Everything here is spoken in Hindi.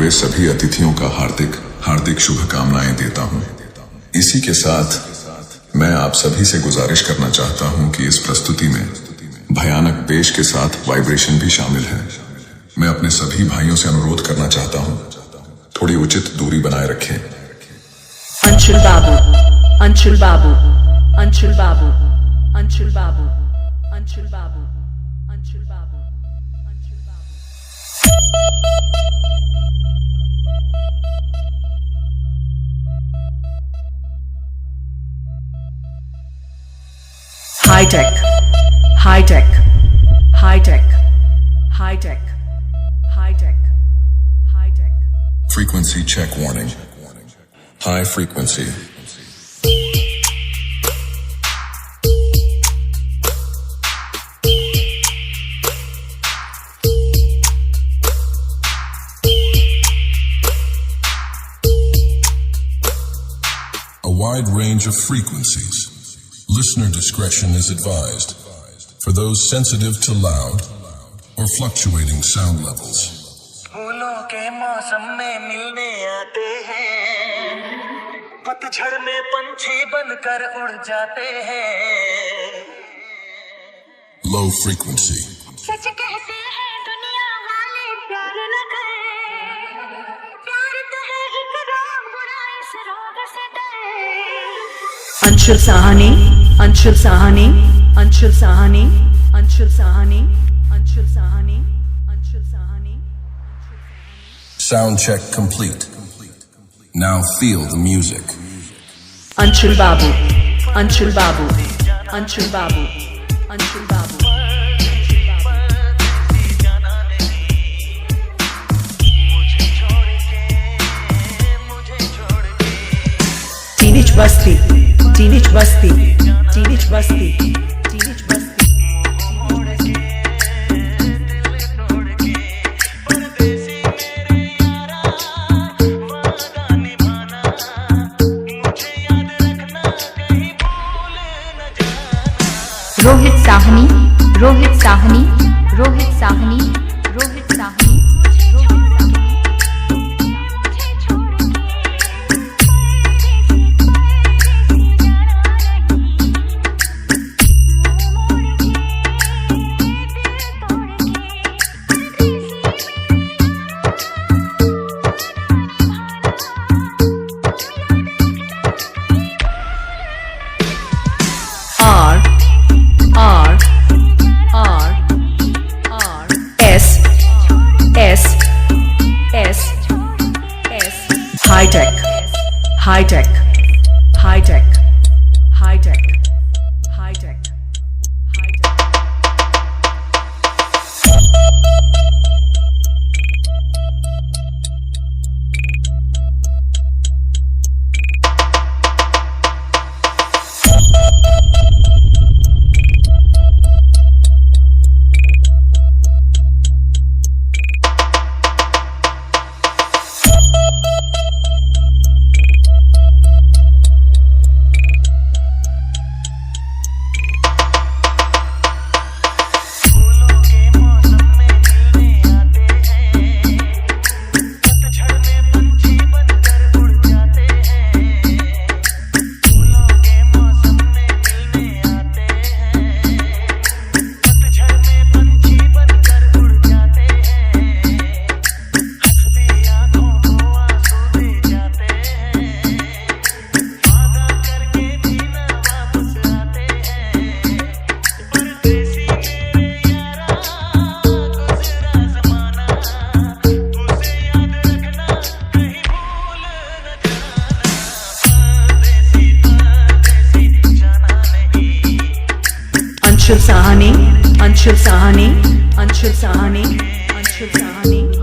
मेरे सभी अतिथियों का हार्दिक हार्दिक शुभकामनाएं देता हूं। इसी के साथ मैं आप सभी से गुजारिश करना चाहता हूं कि इस प्रस्तुति में भयानक बेस के साथ वाइब्रेशन भी शामिल है। मैं अपने सभी भाइयों से अनुरोध करना चाहता हूं, थोड़ी उचित दूरी बनाए रखें। अंशुल बाबू, अंशुल बाबू, अंशुल बाबू, अंशुल बाबू, अंशुल बाबू, अंशुल बाबू, अंशुल बाबू। High tech, high tech, high tech, high tech, high tech, high tech. Frequency check warning. High frequency. A wide range of frequencies. Listener discretion is advised for those sensitive to loud or fluctuating sound levels. फूलों के मौसम में मिलने आते हैं, पतझड़ में पंछी बनकर उड़ जाते हैं। Low frequency. सच कहते हैं दुनिया वाले प्यार न करें, प्यार तो है एक रोग, बुराई से रोग से डरे। Anshul Sahni, Anshul Sahni, Anshul Sahni, Anshul Sahni, Anshul Sahni, Anshul Sahni. Sound check complete. Now feel the music. Anshul Babu, Anshul Babu, Anshul Babu, Anshul Babu. Teenage Basti, teenage Basti, teenage Basti, teenage Basti. Rohit Sahni, Rohit Sahni, Rohit Sahni, Rohit Sahni, High tech, high tech, high tech, high tech, high tech, high tech. Anshul Sahni, Anshul Sahni, Anshul Sahni, Anshul Sahni.